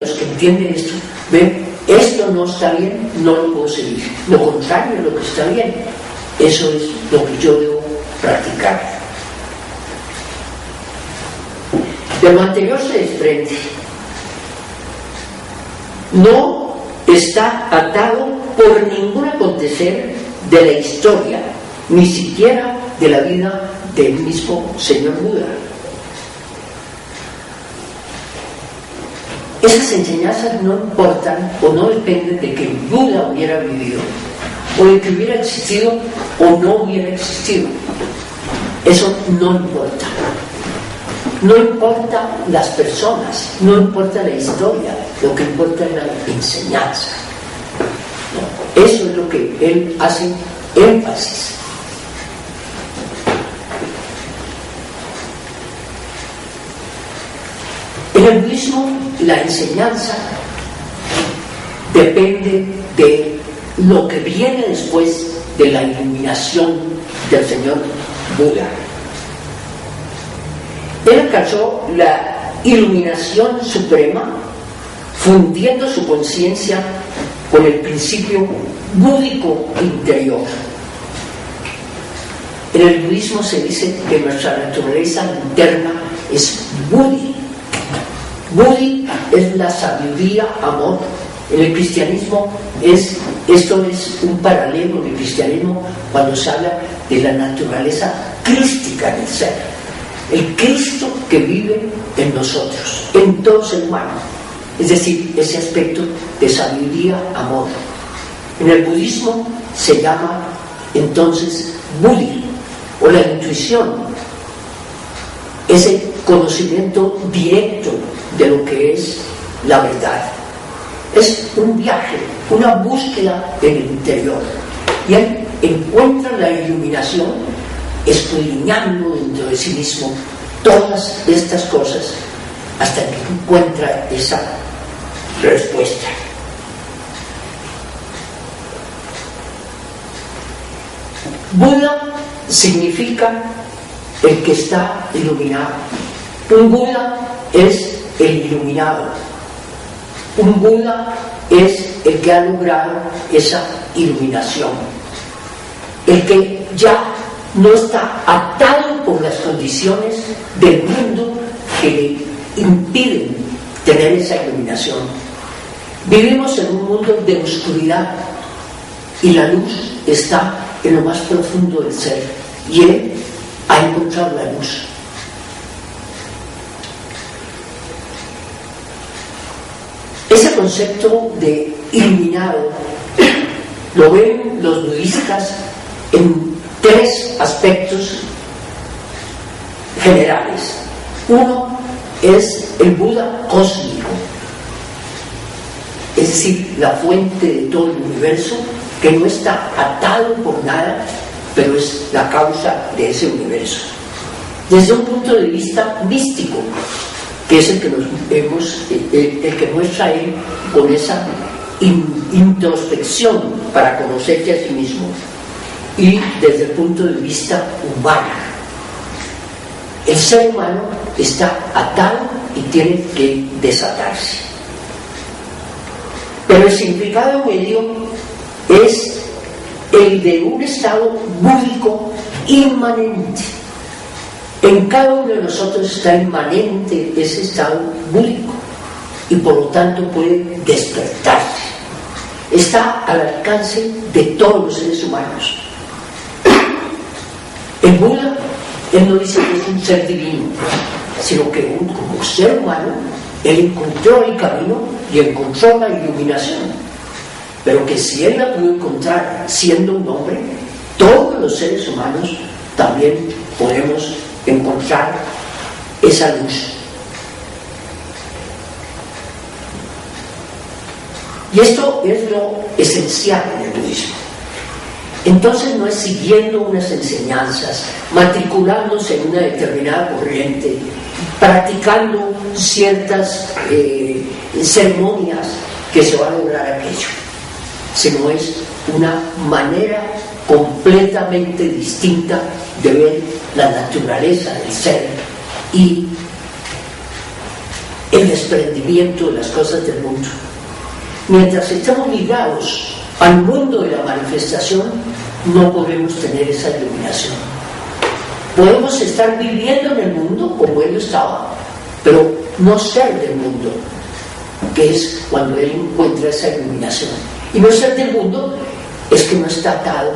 Los que entienden esto, ven, esto no está bien, no lo puedo seguir. Lo contrario es lo que está bien. Eso es lo que yo debo practicar. De lo anterior se desprende. No está atado por ningún acontecer de la historia, ni siquiera de la vida del mismo señor Buda. Esas enseñanzas no importan o no dependen de que Buda hubiera vivido, o de que hubiera existido o no hubiera existido. Eso no importa. No importa las personas, no importa la historia, lo que importa es la enseñanza. Eso es lo que él hace énfasis. En el budismo, la enseñanza depende de lo que viene después de la iluminación del señor Buda. Él alcanzó la iluminación suprema, fundiendo su conciencia con el principio búdico interior. En el budismo se dice que nuestra naturaleza interna es Budi. Budi es la sabiduría, amor. En el cristianismo esto es un paralelo en el cristianismo cuando se habla de la naturaleza crística del ser, el Cristo que vive en nosotros, en todo ser humano, es decir, ese aspecto de sabiduría, amor. En el budismo se llama entonces Budi, o la intuición, ese conocimiento directo de lo que es la verdad. Es un viaje, una búsqueda en el interior, y él encuentra la iluminación escudriñando dentro de sí mismo todas estas cosas hasta que encuentra esa respuesta. Buda significa el que está iluminado. Un Buda es el iluminado. Un Buda es el que ha logrado esa iluminación, el que ya no está atado por las condiciones del mundo que le impiden tener esa iluminación. Vivimos en un mundo de oscuridad y la luz está en lo más profundo del ser, y él ha encontrado la luz. Ese concepto de iluminado lo ven los budistas en tres aspectos generales. Uno es el Buda cósmico, es decir, la fuente de todo el universo, que no está atado por nada, pero es la causa de ese universo. Desde un punto de vista místico, que es el que muestra él con esa introspección para conocerse a sí mismo, y desde el punto de vista humano, el ser humano está atado y tiene que desatarse. Pero el significado medio es el de un estado búdico inmanente. En cada uno de nosotros está inmanente ese estado búdico, y por lo tanto puede despertarse. Está al alcance de todos los seres humanos. El Buda, él no dice que es un ser divino, sino que como ser humano, él encontró el camino y encontró la iluminación. Pero que si él la pudo encontrar siendo un hombre, todos los seres humanos también podemos encontrar esa luz. Y esto es lo esencial en el budismo. Entonces no es siguiendo unas enseñanzas, matriculándose en una determinada corriente, practicando ciertas ceremonias que se va a lograr aquello, sino es una manera completamente distinta de ver la naturaleza del ser y el desprendimiento de las cosas del mundo. Mientras estamos ligados al mundo de la manifestación, no podemos tener esa iluminación. Podemos estar viviendo en el mundo como él estaba, pero no ser del mundo, que es cuando él encuentra esa iluminación. Y no ser del mundo es que no está atado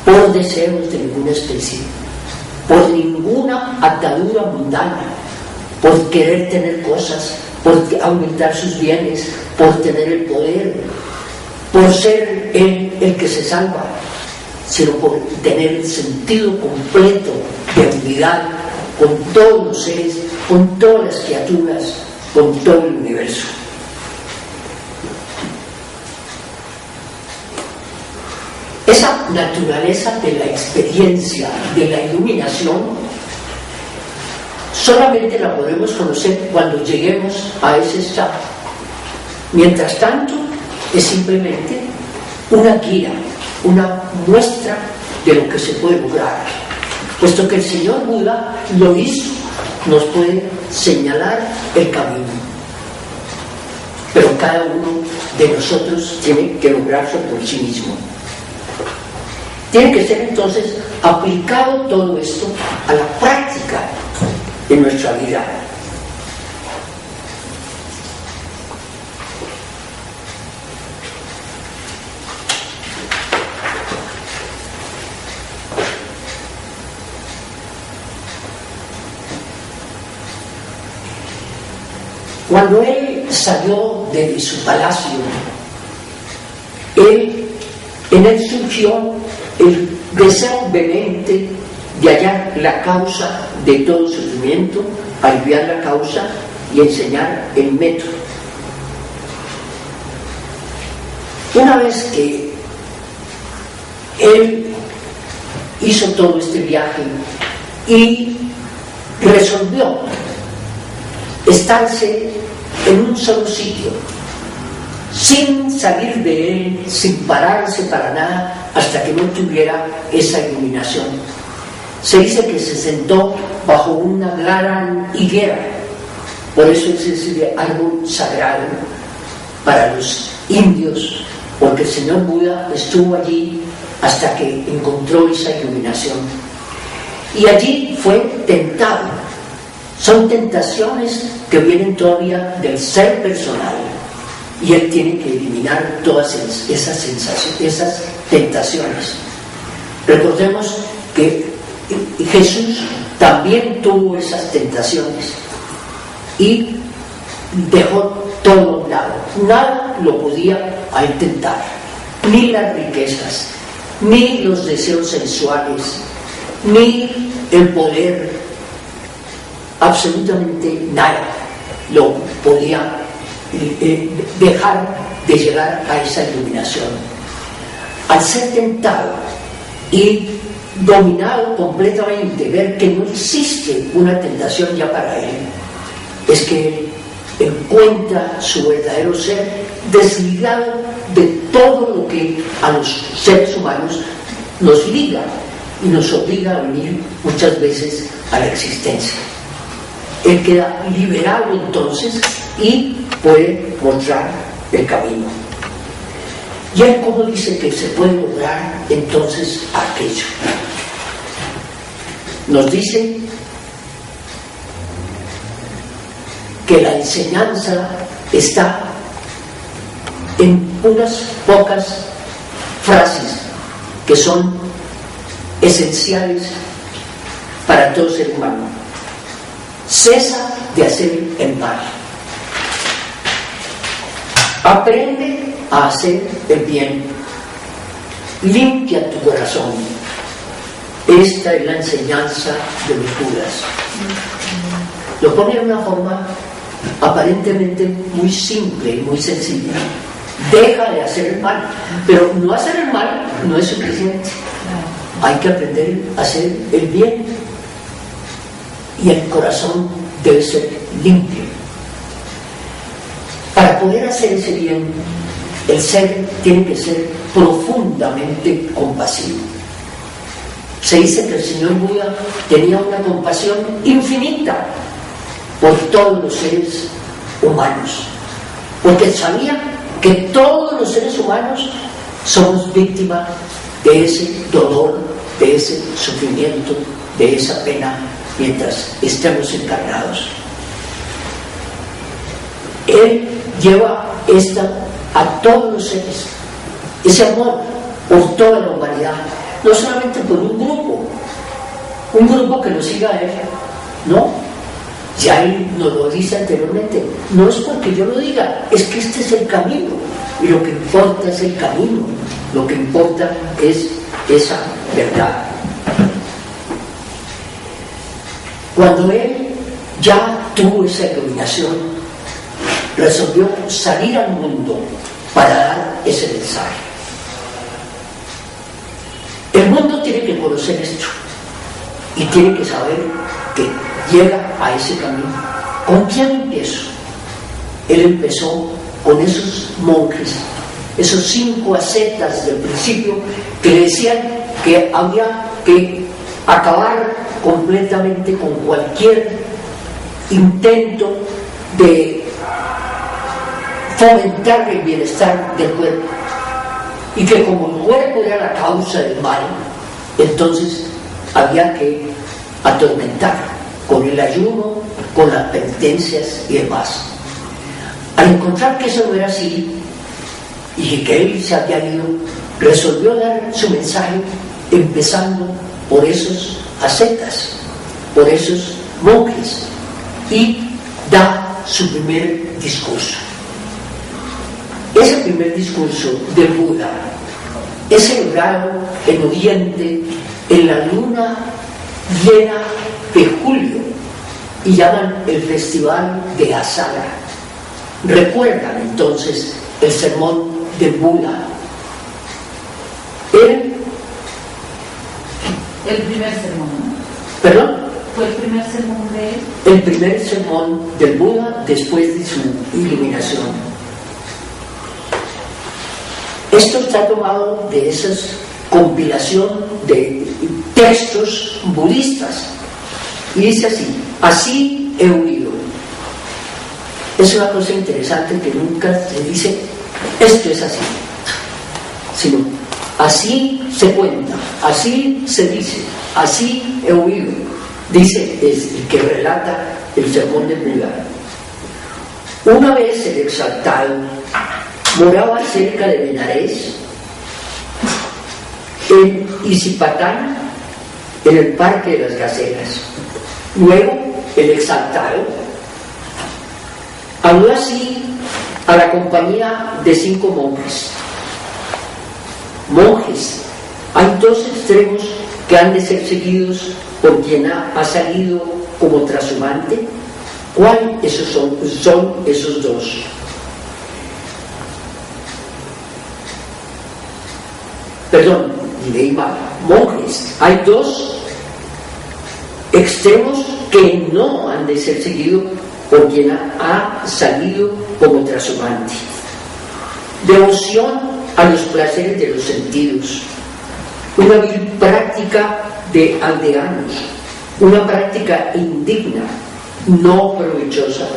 por deseos de ninguna especie, por ninguna atadura mundana, por querer tener cosas, por aumentar sus bienes, por tener el poder, por ser él el que se salva, sino por tener el sentido completo de unidad con todos los seres, con todas las criaturas, con todo el universo. Esa naturaleza de la experiencia, de la iluminación, solamente la podemos conocer cuando lleguemos a ese estado. Mientras tanto, es simplemente una guía, una muestra de lo que se puede lograr. Puesto que el señor Buda lo hizo, nos puede señalar el camino. Pero cada uno de nosotros tiene que lograrlo por sí mismo. Tiene que ser entonces aplicado todo esto a la práctica de nuestra vida. Cuando él salió de su palacio, en él surgió el deseo vehemente de hallar la causa de todo sufrimiento, aliviar la causa y enseñar el método. Una vez que él hizo todo este viaje y resolvió estarse en un solo sitio, sin salir de él, sin pararse para nada, hasta que no tuviera esa iluminación. Se dice que se sentó bajo una gran higuera, por eso es ese árbol sagrado para los indios, porque el señor Buda estuvo allí hasta que encontró esa iluminación. Y allí fue tentado. Son tentaciones que vienen todavía del ser personal, y él tiene que eliminar todas esas sensaciones, esas tentaciones. Recordemos que Jesús también tuvo esas tentaciones y dejó todo a un lado. Nada lo podía a él tentar, ni las riquezas, ni los deseos sensuales, ni el poder, absolutamente nada lo podía dejar de llegar a esa iluminación. Al ser tentado y dominado completamente, ver que no existe una tentación ya para él, es que él encuentra su verdadero ser desligado de todo lo que a los seres humanos nos liga y nos obliga a venir muchas veces a la existencia. Él queda liberado entonces y puede mostrar el camino. ¿Y él cómo dice que se puede lograr entonces aquello? Nos dice que la enseñanza está en unas pocas frases que son esenciales para todo ser humano. Cesa de hacer el mal. Aprende a hacer el bien. Limpia tu corazón. Esta es la enseñanza de los Budas. Lo pone de una forma aparentemente muy simple y muy sencilla. Deja de hacer el mal. Pero no hacer el mal no es suficiente. Hay que aprender a hacer el bien. Y el corazón debe ser limpio. Para poder hacer ese bien, el ser tiene que ser profundamente compasivo. Se dice que el señor Buda tenía una compasión infinita por todos los seres humanos, porque sabía que todos los seres humanos somos víctimas de ese dolor, de ese sufrimiento, de esa pena mientras estamos encarnados. Él lleva a todos los seres, ese amor por toda la humanidad, no solamente por un grupo que lo siga a él, no. Ya él nos lo dice anteriormente, no es porque yo lo diga, es que este es el camino, y lo que importa es el camino, lo que importa es esa verdad. Cuando él ya tuvo esa iluminación, resolvió salir al mundo para dar ese mensaje. El mundo tiene que conocer esto y tiene que saber que llega a ese camino. ¿Con quién empiezo? Él empezó con esos monjes, esos 5 ascetas del principio, que le decían que había que acabar completamente con cualquier intento de fomentar el bienestar del cuerpo, y que como el cuerpo era la causa del mal, entonces había que atormentar con el ayuno, con las penitencias y demás. Al encontrar que eso no era así y que él se había ido, resolvió dar su mensaje empezando por esos ascetas, por esos monjes, y da su primer discurso. Ese primer discurso del Buda es celebrado en Oriente en la luna llena de julio y llaman el Festival de Asara. Recuerdan entonces el sermón del Buda. El primer sermón, ¿no? ¿Perdón? ¿Fue el primer sermón de él? El primer sermón del Buda después de su iluminación. Esto está tomado de esa compilación de textos budistas y dice así: así he huido. Es una cosa interesante que nunca se dice esto es así, sino así se cuenta, así se dice, así he huido. Dice el que relata el sermón de Buda. Una vez el exaltado moraba cerca de Benares, en Isipatán, en el Parque de las Gacelas. Luego el exaltado habló así a la compañía de 5 monjes. Monjes, hay 2 extremos que han de ser seguidos por quien ha salido como trashumante. ¿Cuáles son esos 2? Perdón, leí mal. Monjes, hay 2 extremos que no han de ser seguidos por quien ha salido como trashumante. Devoción a los placeres de los sentidos, una vil práctica de aldeanos, una práctica indigna, no provechosa.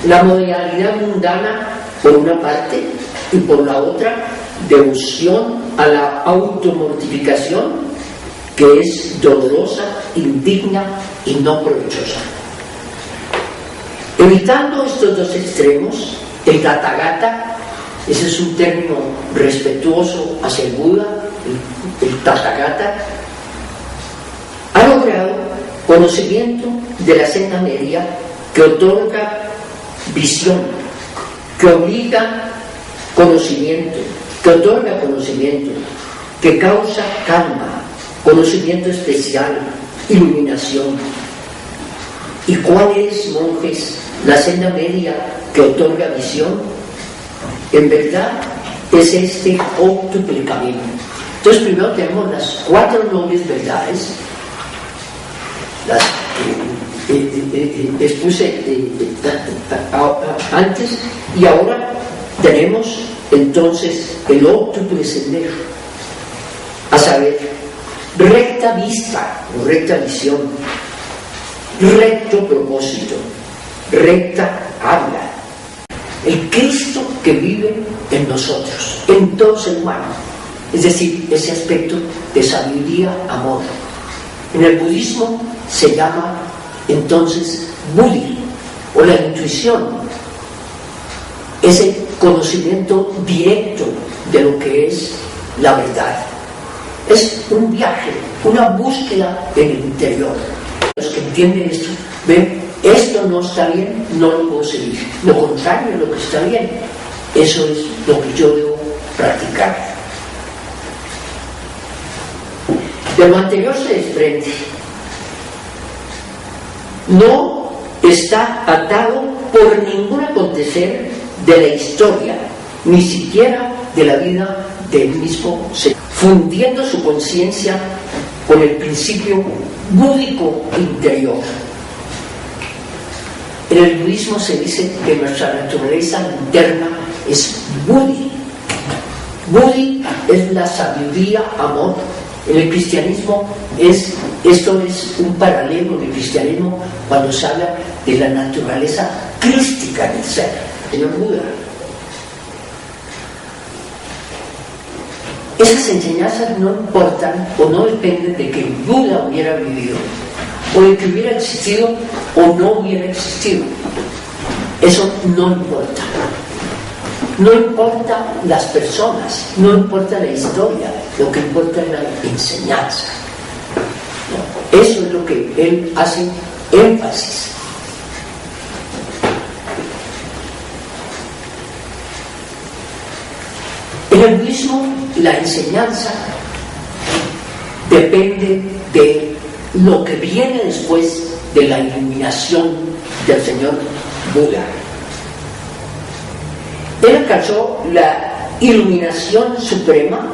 La modalidad mundana por una parte, y por la otra devoción a la automortificación, que es dolorosa, indigna y no provechosa. Evitando estos 2 extremos, el Tathagata, ese es un término respetuoso hacia el Buda, el Tathagata, ha logrado conocimiento de la senda media que otorga visión, que obliga conocimiento, que otorga conocimiento, que causa calma, conocimiento especial, iluminación. ¿Y cuál es, monjes, la senda media que otorga visión? En verdad es este óptuple camino. Entonces primero tenemos las 4 nobles verdades, las expuse antes, y ahora tenemos entonces el óptuple sendero, a saber, recta vista o recta visión, recto propósito, recta habla. El Cristo que vive en nosotros, en todo ser humano. Es decir, ese aspecto de sabiduría, amor. En el budismo se llama entonces buddhi, o la intuición, ese conocimiento directo de lo que es la verdad. Es un viaje, una búsqueda en el interior. Los que entienden esto ven, esto no está bien, no lo puedo seguir. Lo contrario de lo que está bien, eso es lo que yo debo practicar. De lo anterior se desprende. No está atado por ningún acontecer de la historia, ni siquiera de la vida del mismo ser, fundiendo su conciencia con el principio búdico interior. En el budismo se dice que nuestra naturaleza interna es buddhi. Buddhi es la sabiduría, amor. En el cristianismo esto es un paralelo del cristianismo cuando se habla de la naturaleza crística del ser, señor Buda. Esas enseñanzas no importan o no dependen de que Buda hubiera vivido, o de que hubiera existido o no hubiera existido. Eso no importa. No importa las personas, no importa la historia, lo que importa es la enseñanza. Eso es lo que él hace énfasis. En el budismo, la enseñanza depende de lo que viene después de la iluminación del señor Buda. Él alcanzó la iluminación suprema